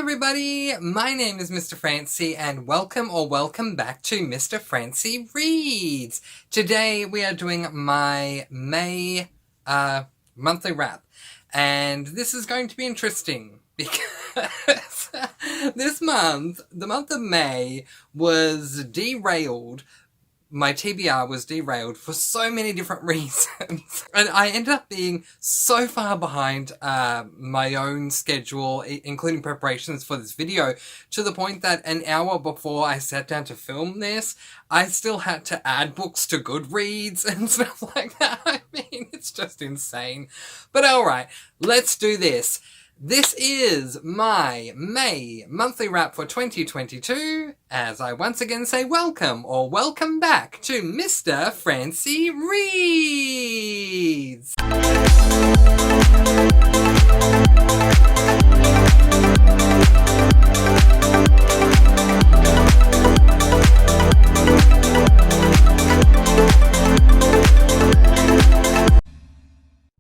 everybody, my name is Mr. Francy and welcome back to Mr. Francy Reads. Today we are doing my May monthly wrap, and this is going to be interesting because this month, the month of May, was derailed. My TBR was derailed for so many different reasons. And I ended up being so far behind my own schedule, including preparations for this video, to the point that an hour before I sat down to film this, I still had to add books to Goodreads and stuff like that. I mean, it's just insane. But alright, let's do this. This is my May monthly wrap for 2022, as I once again say welcome back to Mr. Francy Reads!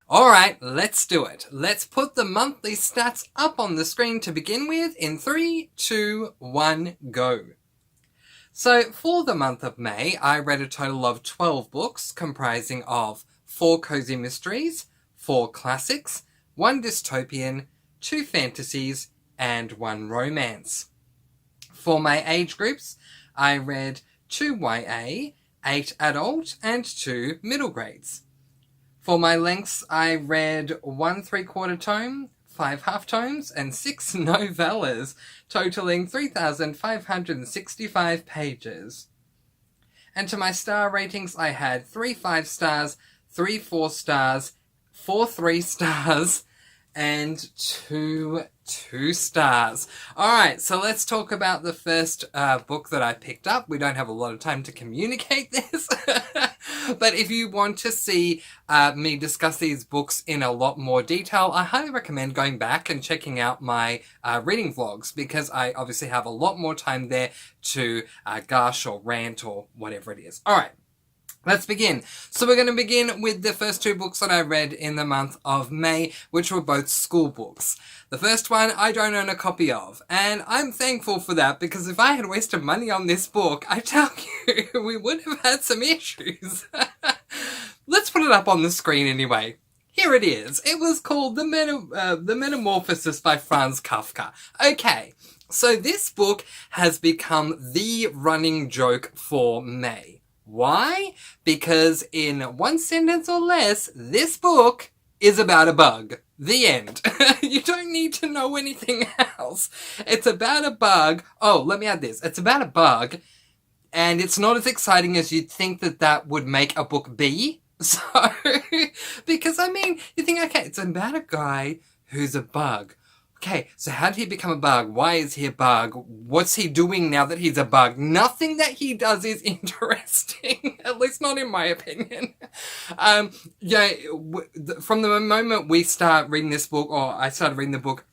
Alright, let's do it. Let's put the monthly stats up on the screen to begin with in 3, 2, 1, go. So, for the month of May, I read a total of 12 books, comprising of 4 cozy mysteries, 4 classics, 1 dystopian, 2 fantasies, and 1 romance. For my age groups, I read 2 YA, 8 adult, and 2 middle grades. For my lengths, I read 1 3/4 tome, 5 half tomes, and 6 novellas, totaling 3,565 pages. And to my star ratings, I had 3 5 stars, 3 4 stars, 4 3 stars, and 2 2 stars. Alright, so let's talk about the first book that I picked up. We don't have a lot of time to communicate this. But if you want to see me discuss these books in a lot more detail, I highly recommend going back and checking out my reading vlogs, because I obviously have a lot more time there to gush or rant or whatever it is. Alright. Let's begin. So we're going to begin with the first 2 books that I read in the month of May, which were both school books. The first one I don't own a copy of, and I'm thankful for that, because if I had wasted money on this book, I tell you, we would have had some issues. Let's put it up on the screen anyway. Here it is. It was called The Metamorphosis by Franz Kafka. Okay, so this book has become the running joke for May. Why? Because in 1 sentence or less, this book is about a bug. The end. You don't need to know anything else. It's about a bug. Oh, let me add this. It's about a bug, and it's not as exciting as you'd think that would make a book be. So, because I mean, you think, okay, it's about a guy who's a bug. Okay, so how did he become a bug? Why is he a bug? What's he doing now that he's a bug? Nothing that he does is interesting, at least not in my opinion. Yeah, from the moment we start reading this book, or I started reading the book,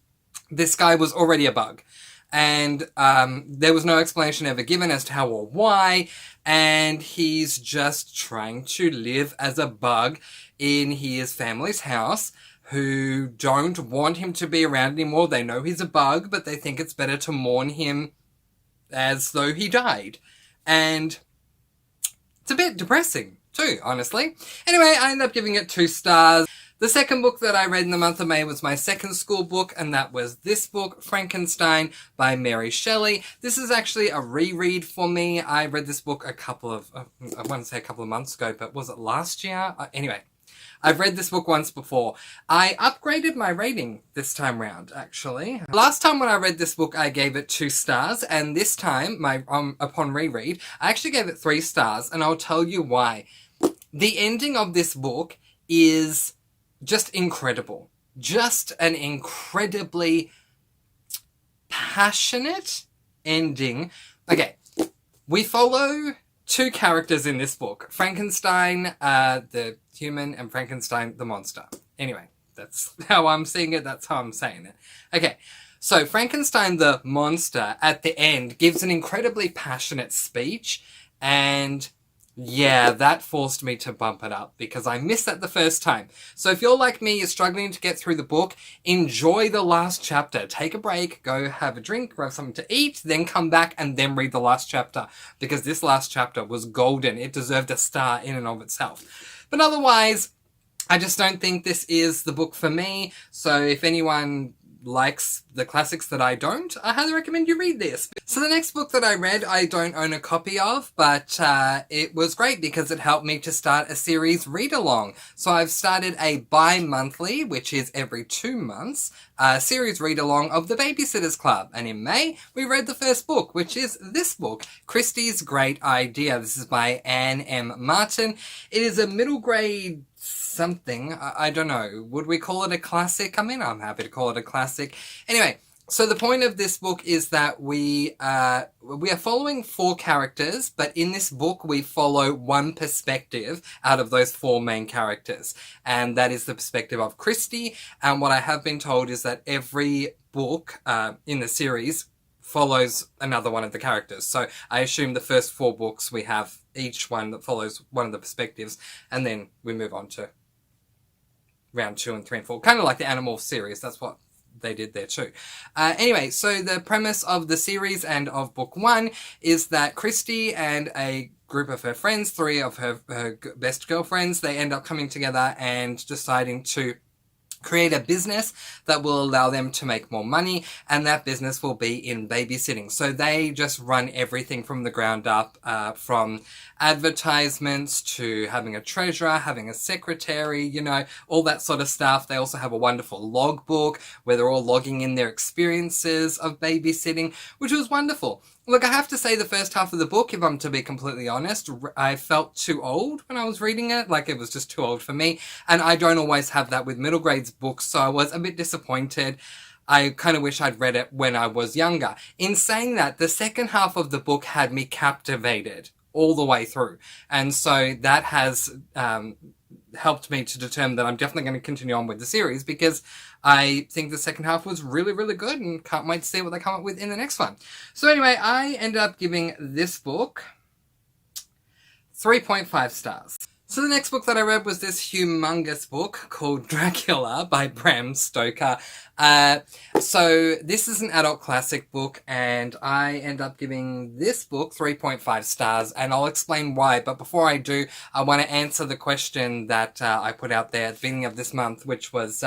this guy was already a bug. And there was no explanation ever given as to how or why, and he's just trying to live as a bug in his family's house, who don't want him to be around anymore. They know he's a bug, but they think it's better to mourn him as though he died. And it's a bit depressing too, honestly. Anyway, I ended up giving it 2 stars. The second book that I read in the month of May was my second school book, and that was this book, Frankenstein by Mary Shelley. This is actually a reread for me. I read this book I want to say a couple of months ago, but was it last year? Anyway. I've read this book once before. I upgraded my rating this time round, actually. Last time when I read this book, I gave it 2 stars, and this time, upon reread, I actually gave it 3 stars, and I'll tell you why. The ending of this book is just incredible. Just an incredibly passionate ending. Okay, we follow 2 characters in this book. Frankenstein, the human, and Frankenstein, the monster. Anyway, that's how I'm seeing it. That's how I'm saying it. Okay, so Frankenstein, the monster, at the end, gives an incredibly passionate speech, and Yeah, that forced me to bump it up because I missed that the first time. So if you're like me, you're struggling to get through the book, enjoy the last chapter. Take a break, go have a drink, grab something to eat, then come back and then read the last chapter, because this last chapter was golden. It deserved a star in and of itself. But otherwise, I just don't think this is the book for me. So if anyone likes the classics that I don't, I highly recommend you read this. So the next book that I read, I don't own a copy of, but it was great because it helped me to start a series read-along. So I've started a bi-monthly, which is every 2 months, series read-along of The Babysitter's Club. And in May, we read the first book, which is this book, Christie's Great Idea. This is by Anne M. Martin. It is a middle grade something. I don't know. Would we call it a classic? I mean, I'm happy to call it a classic. Anyway, so the point of this book is that we are following 4 characters, but in this book we follow one perspective out of those 4 main characters. And that is the perspective of Christy. And what I have been told is that every book in the series follows another one of the characters. So I assume the first 4 books we have each one that follows one of the perspectives, and then we move on to round 2 and 3 and 4. Kind of like the Animal series. That's what they did there too. Anyway, so the premise of the series and of book 1 is that Christy and a group of her friends, 3 of her best girlfriends, they end up coming together and deciding to create a business that will allow them to make more money, and that business will be in babysitting. So they just run everything from the ground up, from advertisements to having a treasurer, having a secretary, you know, all that sort of stuff. They also have a wonderful logbook where they're all logging in their experiences of babysitting, which was wonderful. Look, I have to say the first half of the book, if I'm to be completely honest, I felt too old when I was reading it. Like, it was just too old for me. And I don't always have that with middle grades books, so I was a bit disappointed. I kind of wish I'd read it when I was younger. In saying that, the second half of the book had me captivated all the way through. And so that has helped me to determine that I'm definitely going to continue on with the series, because I think the second half was really, really good and can't wait to see what they come up with in the next one. So anyway, I ended up giving this book 3.5 stars. So the next book that I read was this humongous book called Dracula by Bram Stoker. So this is an adult classic book, and I end up giving this book 3.5 stars, and I'll explain why. But before I do, I want to answer the question that I put out there at the beginning of this month, which was,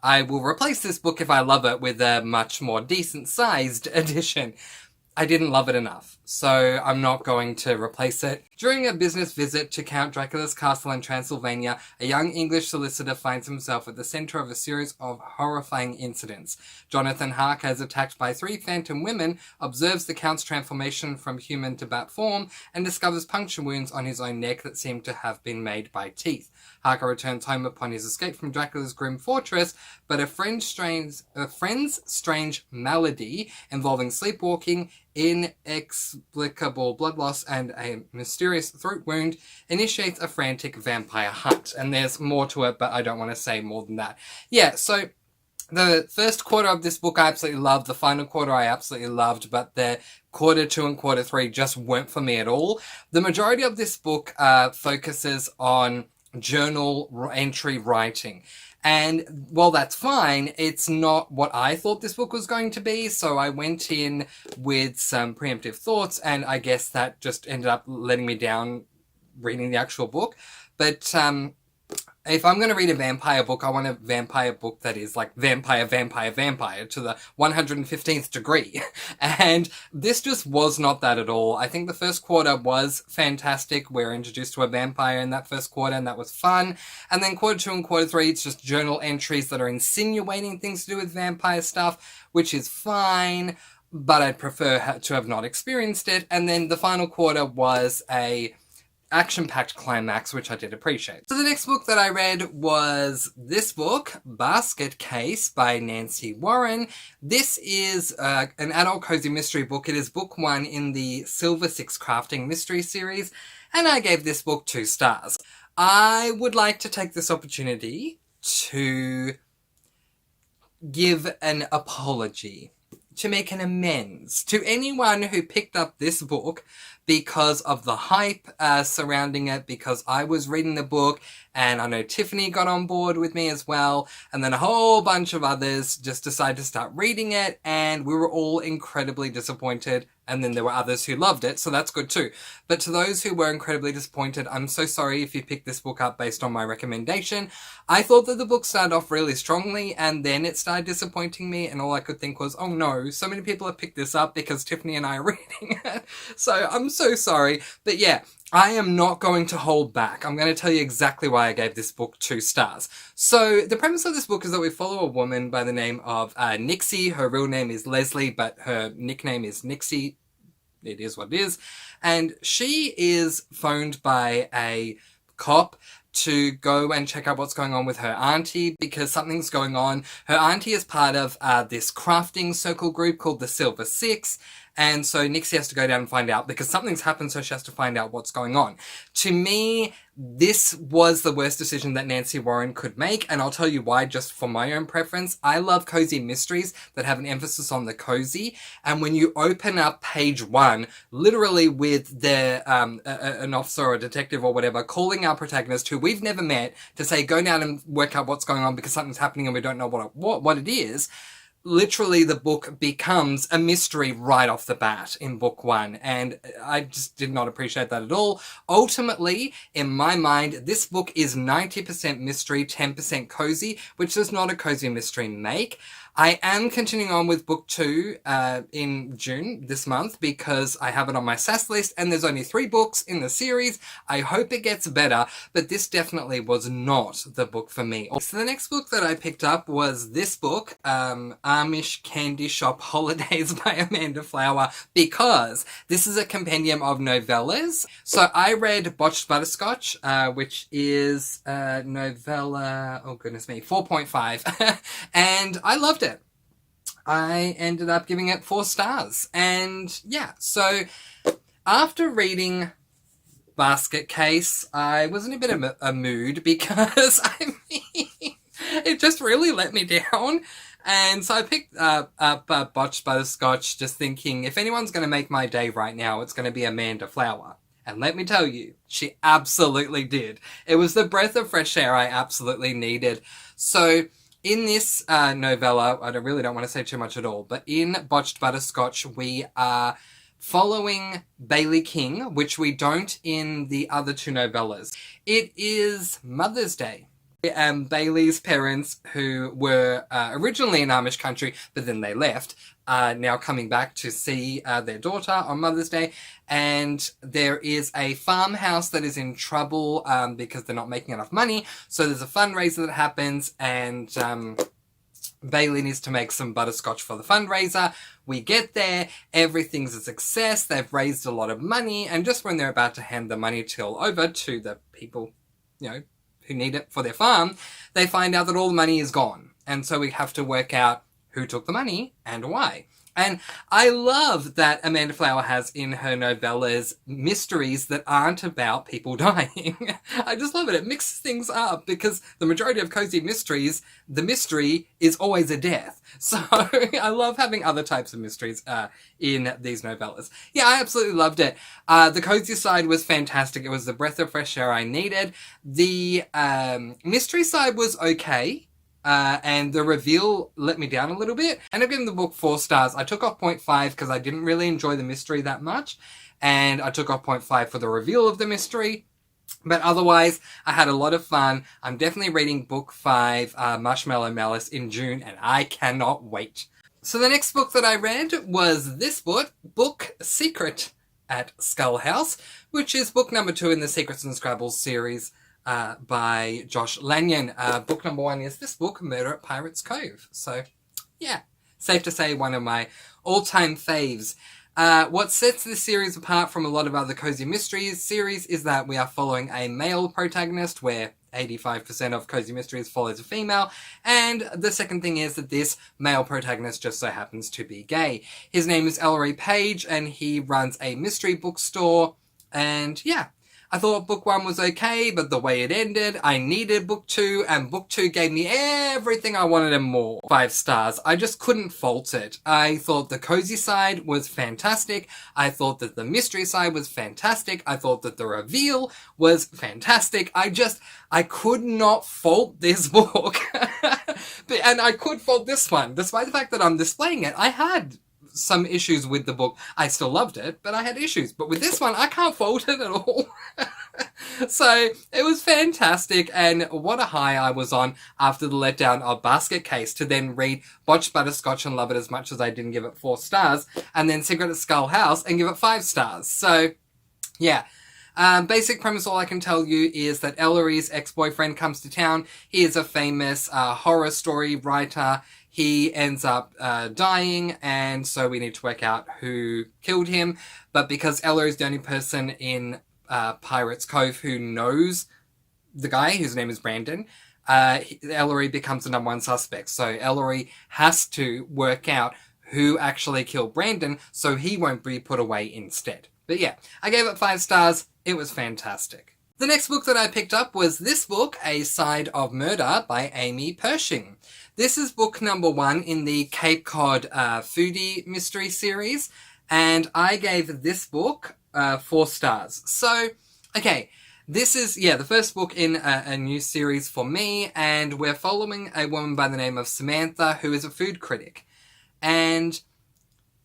I will replace this book if I love it with a much more decent-sized edition. I didn't love it enough, so I'm not going to replace it. During a business visit to Count Dracula's castle in Transylvania, a young English solicitor finds himself at the centre of a series of horrifying incidents. Jonathan Harker is attacked by 3 phantom women, observes the Count's transformation from human to bat form, and discovers puncture wounds on his own neck that seem to have been made by teeth. Harker returns home upon his escape from Dracula's grim fortress, but a friend's strange malady involving sleepwalking, inexplicable blood loss, and a mysterious throat wound initiates a frantic vampire hunt. And there's more to it, but I don't want to say more than that. Yeah, so the first quarter of this book I absolutely loved. The final quarter I absolutely loved, but the quarter 2 and quarter 3 just weren't for me at all. The majority of this book focuses on journal entry writing. And while that's fine, it's not what I thought this book was going to be, so I went in with some preemptive thoughts, and I guess that just ended up letting me down reading the actual book. But if I'm going to read a vampire book, I want a vampire book that is like vampire to the 115th degree. And this just was not that at all. I think the first quarter was fantastic. We're introduced to a vampire in that first quarter, and that was fun. And then quarter 2 and quarter 3, it's just journal entries that are insinuating things to do with vampire stuff, which is fine, but I'd prefer to have not experienced it. And then the final quarter was a action-packed climax, which I did appreciate. So the next book that I read was this book, Basket Case by Nancy Warren. This is an adult cozy mystery book. It is book 1 in the Silver Six Crafting Mystery series, and I gave this book 2 stars. I would like to take this opportunity to give an apology, to make an amends to anyone who picked up this book because of the hype surrounding it, because I was reading the book, and I know Tiffany got on board with me as well, and then a whole bunch of others just decided to start reading it, and we were all incredibly disappointed, and then there were others who loved it, so that's good too. But to those who were incredibly disappointed, I'm so sorry if you picked this book up based on my recommendation. I thought that the book started off really strongly, and then it started disappointing me, and all I could think was, oh no, so many people have picked this up because Tiffany and I are reading it. So I'm so sorry. But yeah, I am not going to hold back. I'm going to tell you exactly why I gave this book 2 stars. So the premise of this book is that we follow a woman by the name of Nixie. Her real name is Leslie, but her nickname is Nixie. It is what it is. And she is phoned by a cop to go and check out what's going on with her auntie because something's going on. Her auntie is part of this crafting circle group called the Silver Six. And so Nixie has to go down and find out because something's happened, so she has to find out what's going on. To me, this was the worst decision that Nancy Warren could make, and I'll tell you why just for my own preference. I love cozy mysteries that have an emphasis on the cozy, and when you open up page 1, literally with an officer or a detective or whatever calling our protagonist, who we've never met, to say, go down and work out what's going on because something's happening and we don't know what it is, literally the book becomes a mystery right off the bat in book 1, and I just did not appreciate that at all. Ultimately, in my mind, this book is 90% mystery, 10% cozy, which does not a cozy mystery make. I am continuing on with book 2 in June this month because I have it on my SAS list and there's only 3 books in the series. I hope it gets better, but this definitely was not the book for me. So the next book that I picked up was this book, Amish Candy Shop Holidays by Amanda Flower, because this is a compendium of novellas. So I read Botched Butterscotch, which is novella, oh goodness me, 4.5, and I loved it. I ended up giving it 4 stars. And yeah, so after reading Basket Case, I was in a bit of a mood because, I mean, it just really let me down. And so I picked up Botched Butterscotch just thinking, if anyone's going to make my day right now, it's going to be Amanda Flower. And let me tell you, she absolutely did. It was the breath of fresh air I absolutely needed. So in this novella, I really don't want to say too much at all, but in Botched Butterscotch, we are following Bailey King, which we don't in the other 2 novellas. It is Mother's Day. And Bailey's parents, who were originally in Amish country, but then they left, are now coming back to see their daughter on Mother's Day. And there is a farmhouse that is in trouble because they're not making enough money. So there's a fundraiser that happens, and Bailey needs to make some butterscotch for the fundraiser. We get there, everything's a success, they've raised a lot of money, and just when they're about to hand the money till over to the people, you know, who need it for their farm, they find out that all the money is gone. And so we have to work out who took the money and why. And I love that Amanda Flower has in her novellas mysteries that aren't about people dying. I just love it. It mixes things up because the majority of cozy mysteries, the mystery is always a death. So I love having other types of mysteries in these novellas. Yeah, I absolutely loved it. The cozy side was fantastic. It was the breath of fresh air I needed. The mystery side was okay. And the reveal let me down a little bit. And I've given the book 4 stars. I took off 0.5 because I didn't really enjoy the mystery that much. And I took off 0.5 for the reveal of the mystery. But otherwise, I had a lot of fun. I'm definitely reading book 5, Marshmallow Malice, in June, and I cannot wait. So the next book that I read was this book Secret at Skull House, which is book number 2 in the Secrets and Scrabbles series. By Josh Lanyon. Book number 1 is this book, Murder at Pirates Cove. So, yeah, safe to say one of my all-time faves. What sets this series apart from a lot of other cozy mysteries series is that we are following a male protagonist, where 85% of cozy mysteries follows a female, and the second thing is that this male protagonist just so happens to be gay. His name is Ellery Page, and he runs a mystery bookstore, and yeah, I thought book 1 was okay, but the way it ended, I needed book 2, and book 2 gave me everything I wanted and more. 5 stars. I just couldn't fault it. I thought the cozy side was fantastic. I thought that the mystery side was fantastic. I thought that the reveal was fantastic. I could not fault this book. And I could fault this one. Despite the fact that I'm displaying it, I had some issues with the book. I still loved it, but I had issues. But with this one, I can't fault it at all. So it was fantastic, and what a high I was on after the letdown of Basket Case to then read Botched Butterscotch and love it as much as I didn't give it 4 stars, and then Secret at Skull House and give it 5 stars. So, yeah. Basic premise, all I can tell you is that Ellery's ex-boyfriend comes to town. He is a famous horror story writer. He ends up dying, and so we need to work out who killed him. But because Ellery is the only person in Pirates Cove who knows the guy, whose name is Brandon, Ellery becomes the #1 suspect. So Ellery has to work out who actually killed Brandon so he won't be put away instead. But yeah, I gave it 5 stars. It was fantastic. The next book that I picked up was this book, A Side of Murder by Amy Pershing. This is book number 1 in the Cape Cod foodie mystery series, and I gave this book 4 stars. So, okay, this is, the first book in a new series for me, and we're following a woman by the name of Samantha, who is a food critic. And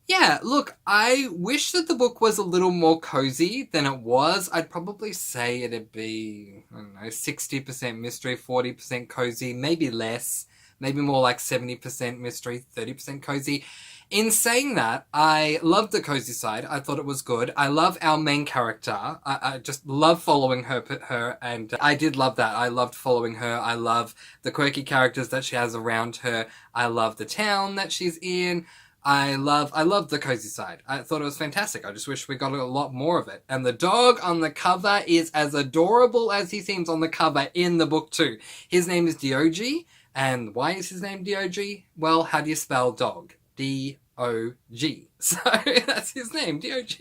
yeah, look, I wish that the book was a little more cozy than it was. I'd probably say it'd be, 60% mystery, 40% cozy, maybe less. Maybe more like 70% mystery, 30% cozy. In saying that, I loved the cozy side. I thought it was good. I love our main character. I just love following her, and I did love that. I loved following her. I love the quirky characters that she has around her. I love the town that she's in. I love the cozy side. I thought it was fantastic. I just wish we got a lot more of it. And the dog on the cover is as adorable as he seems on the cover in the book too. His name is Dog. And why is his name Dog? Well, how do you spell dog? D-O-G. So that's his name, Dog.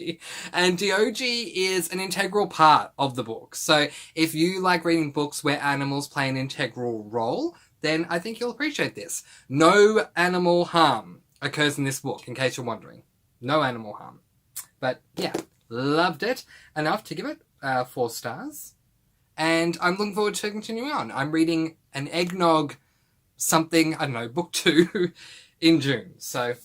And Dog is an integral part of the book. So if you like reading books where animals play an integral role, then I think you'll appreciate this. No animal harm occurs in this book, in case you're wondering. No animal harm. But yeah, loved it enough to give it 4 stars. And I'm looking forward to continuing on. I'm reading an eggnog something, I don't know, book 2 in June. So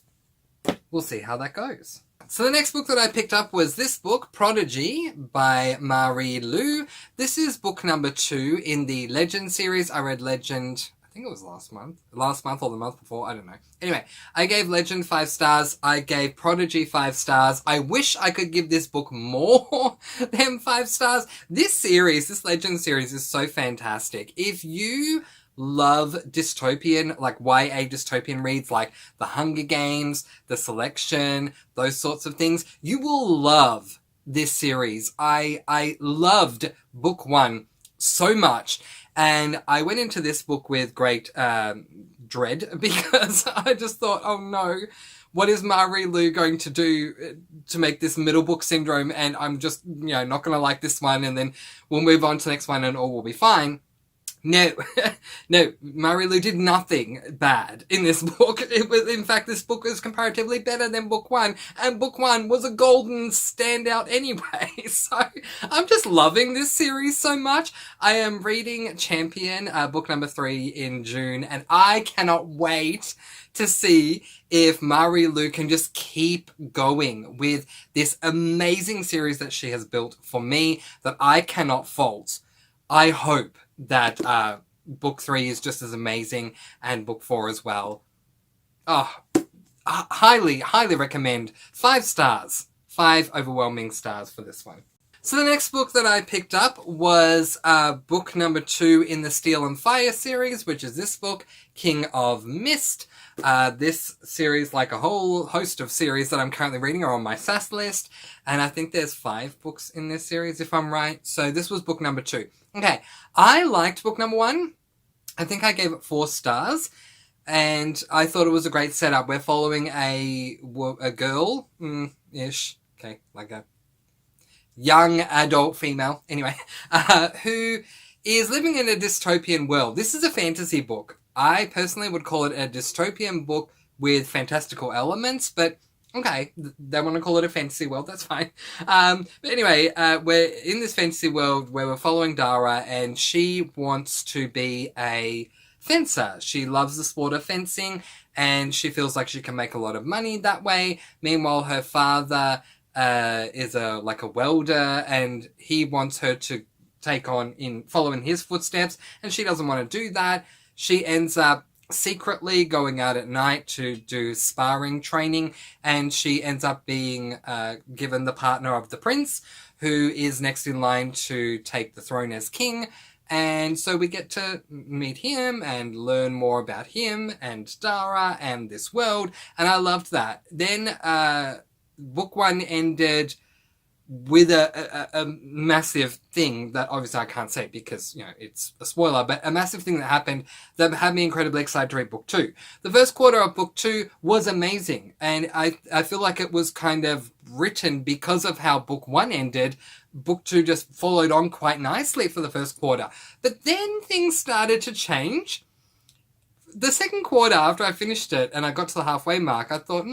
we'll see how that goes. So the next book that I picked up was this book, Prodigy by Marie Lu. This is book number 2 in the Legend series. I read Legend, I think it was last month or the month before, I don't know. Anyway, I gave Legend 5 stars. I gave Prodigy 5 stars. I wish I could give this book more than 5 stars. This Legend series is so fantastic. If you love dystopian, like YA dystopian reads, like The Hunger Games, The Selection, those sorts of things, you will love this series. I loved book 1 so much, and I went into this book with great dread, because I just thought, oh no, what is Marie Lu going to do to make this middle book syndrome, and I'm just, not going to like this one, and then we'll move on to the next one and all will be fine. No, Marie Lu did nothing bad in this book. In fact, this book is comparatively better than book 1, and book 1 was a golden standout anyway. So I'm just loving this series so much. I am reading Champion, book number 3 in June, and I cannot wait to see if Marie Lu can just keep going with this amazing series that she has built for me that I cannot fault. I hope that book 3 is just as amazing, and book 4 as well. Oh, highly recommend. 5 stars. 5 overwhelming stars for this one. So the next book that I picked up was book number 2 in the Steel and Fire series, which is this book, King of Mist. This series, like a whole host of series that I'm currently reading, are on my SAS list, and I think there's 5 books in this series, if I'm right. So this was book number 2. Okay, I liked book number 1. I think I gave it 4 stars, and I thought it was a great setup. We're following a girl, ish, okay, like a young adult female, anyway, who is living in a dystopian world. This is a fantasy book. I personally would call it a dystopian book with fantastical elements, but okay, they want to call it a fantasy world, that's fine. But anyway, we're in this fantasy world where we're following Dara, and she wants to be a fencer. She loves the sport of fencing, and she feels like she can make a lot of money that way. Meanwhile, her father is a welder, and he wants her to follow in his footsteps, and she doesn't want to do that. She ends up secretly going out at night to do sparring training, and she ends up being given the partner of the prince, who is next in line to take the throne as king. And so we get to meet him and learn more about him and Dara and this world, and I loved that. Then book one ended with a massive thing that obviously I can't say because, it's a spoiler, but a massive thing that happened that had me incredibly excited to read book two. The first quarter of book two was amazing, and I feel like it was kind of written because of how book one ended. Book two just followed on quite nicely for the first quarter. But then things started to change. The second quarter, after I finished it and I got to the halfway mark, I thought,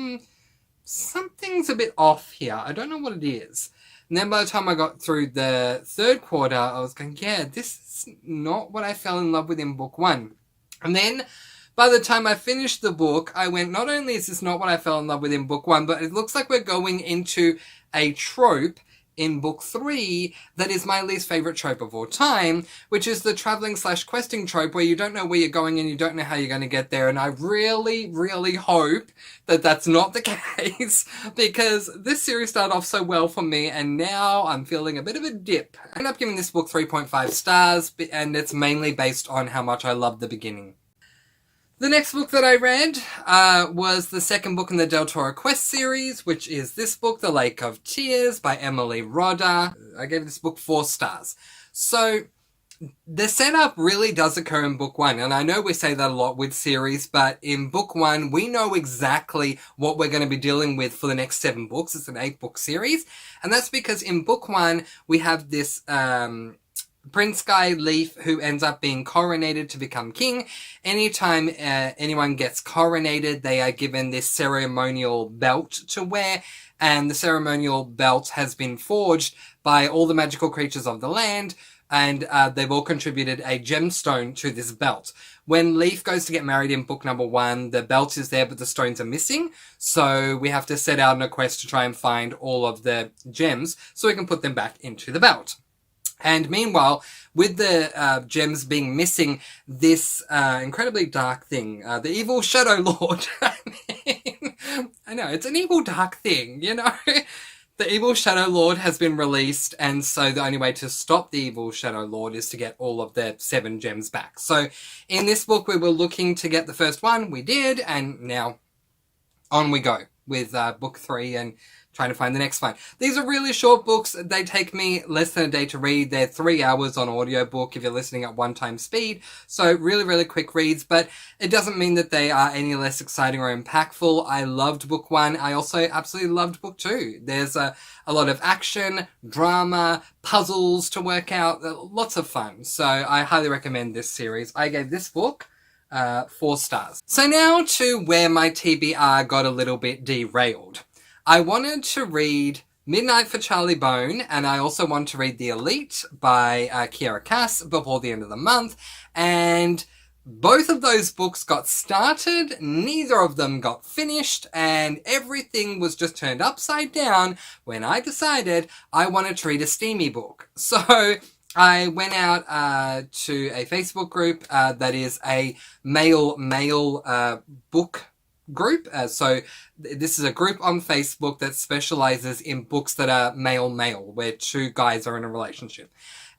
something's a bit off here. I don't know what it is. And then by the time I got through the third quarter, I was going, yeah, this is not what I fell in love with in book one. And then by the time I finished the book, I went, not only is this not what I fell in love with in book one, but it looks like we're going into a trope in book three that is my least favorite trope of all time, which is the traveling/questing trope where you don't know where you're going and you don't know how you're going to get there. And I really, really hope that that's not the case, because this series started off so well for me and now I'm feeling a bit of a dip. I ended up giving this book 3.5 stars, and it's mainly based on how much I loved the beginning. The next book that I read was the second book in the Del Toro Quest series, which is this book, The Lake of Tears by Emily Rodda. I gave this book 4 stars. So the setup really does occur in book one, and I know we say that a lot with series, but in book one, we know exactly what we're going to be dealing with for the next 7 books. It's an 8-book series, and that's because in book one, we have this Prince Guy Leaf, who ends up being coronated to become king. Anytime anyone gets coronated, they are given this ceremonial belt to wear, and the ceremonial belt has been forged by all the magical creatures of the land, and they've all contributed a gemstone to this belt. When Leaf goes to get married in book number 1, the belt is there, but the stones are missing, so we have to set out on a quest to try and find all of the gems so we can put them back into the belt. And meanwhile, with the gems being missing, this incredibly dark thing, the evil Shadow Lord, I know, it's an evil dark thing, The evil Shadow Lord has been released, and so the only way to stop the evil Shadow Lord is to get all of the 7 gems back. So in this book, we were looking to get the first one, we did, and now on we go with book 3 and trying to find the next one. These are really short books. They take me less than a day to read. They're 3 hours on audiobook if you're listening at 1x speed. So really, really quick reads, but it doesn't mean that they are any less exciting or impactful. I loved book 1. I also absolutely loved book 2. There's a lot of action, drama, puzzles to work out, lots of fun. So I highly recommend this series. I gave this book 4 stars. So now to where my TBR got a little bit derailed. I wanted to read Midnight for Charlie Bone, and I also wanted to read The Elite by Kiera Cass before the end of the month, and both of those books got started, neither of them got finished, and everything was just turned upside down when I decided I wanted to read a steamy book. So I went out to a Facebook group that is a male book group. So this is a group on Facebook that specializes in books that are male, where 2 guys are in a relationship.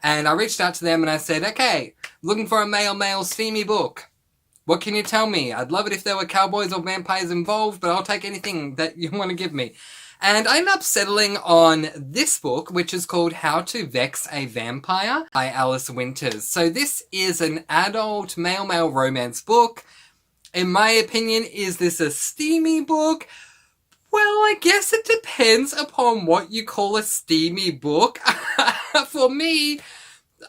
And I reached out to them and I said, okay, looking for a male steamy book. What can you tell me? I'd love it if there were cowboys or vampires involved, but I'll take anything that you want to give me. And I ended up settling on this book, which is called How to Vex a Vampire by Alice Winters. So this is an adult male romance book. In my opinion, is this a steamy book? Well, I I guess it depends upon what you call a steamy book. For me,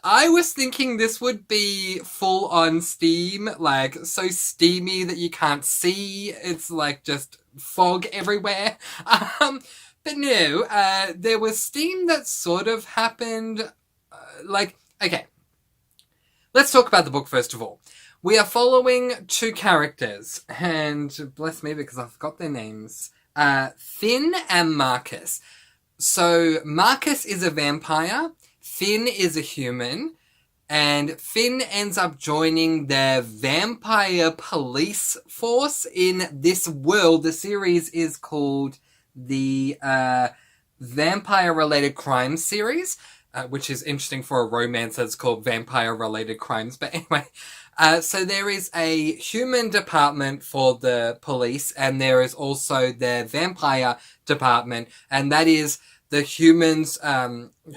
I was thinking this would be full on steam, like so steamy that you can't see. It's like just fog everywhere. But no, there was steam that sort of happened. Okay, let's talk about the book first of all. We are following two characters, and bless me because I forgot their names. Finn and Marcus. So Marcus is a vampire. Finn is a human, and Finn ends up joining the vampire police force in this world. The series is called the Vampire-Related Crimes series, which is interesting for a romance that's called Vampire-Related Crimes. But anyway, so there is a human department for the police, and there is also the vampire department, and that is the humans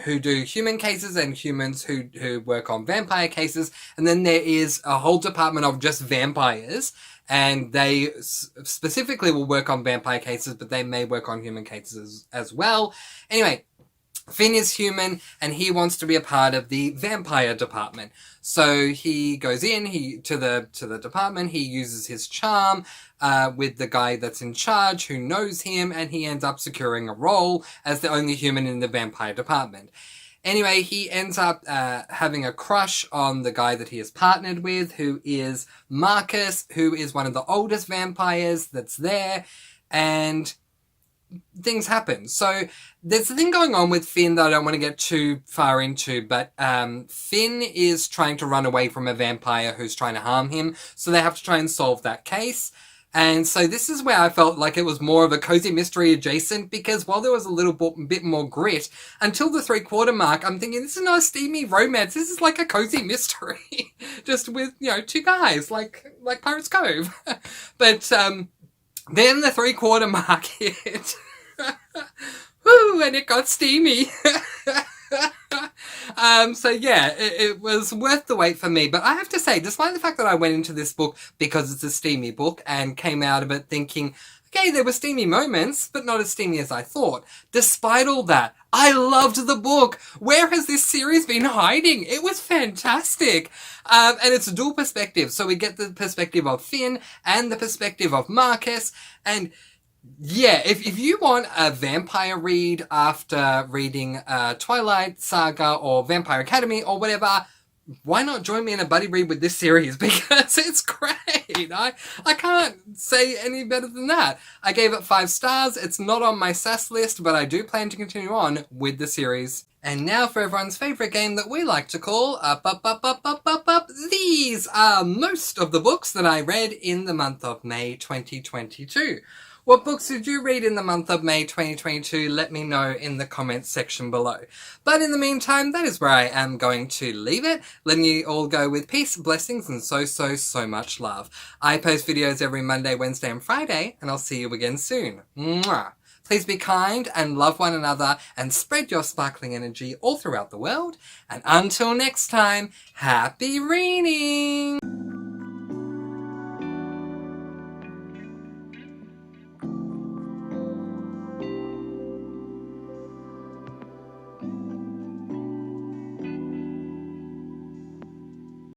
who do human cases and humans who work on vampire cases. And then there is a whole department of just vampires, and they specifically will work on vampire cases, but they may work on human cases as well. Anyway, Finn is human, and he wants to be a part of the vampire department. So he goes in to the department. He uses his charm with the guy that's in charge who knows him, and he ends up securing a role as the only human in the vampire department. Anyway, he ends up having a crush on the guy that he is partnered with, who is Marcus, who is one of the oldest vampires that's there, and things happen. So there's a thing going on with Finn that I don't want to get too far into, but Finn is trying to run away from a vampire who's trying to harm him, so they have to try and solve that case. And so this is where I felt like it was more of a cozy mystery adjacent, because while there was a little bit more grit, until the 3/4 mark, I'm thinking, this is not a steamy romance, this is like a cozy mystery. Just with, two guys, like Pirates Cove. But then the 3/4 mark hit. Woo, and it got steamy. So yeah, it was worth the wait for me. But I have to say, despite the fact that I went into this book because it's a steamy book and came out of it thinking, okay, there were steamy moments, but not as steamy as I thought. Despite all that, I loved the book. Where has this series been hiding? It was fantastic. And it's a dual perspective. So we get the perspective of Finn and the perspective of Marcus. And yeah, if you want a vampire read after reading Twilight Saga or Vampire Academy or whatever, why not join me in a buddy read with this series? Because it's great. I can't say any better than that. I gave it 5 stars. It's not on my SAS list, but I do plan to continue on with the series. And now for everyone's favourite game that we like to call Up. These are most of the books that I read in the month of May 2022. What books did you read in the month of May 2022? Let me know in the comments section below. But in the meantime, that is where I am going to leave it, letting you all go with peace, blessings, and so much love. I post videos every Monday, Wednesday, and Friday, and I'll see you again soon. Mwah! Please be kind and love one another and spread your sparkling energy all throughout the world. And until next time, happy reading!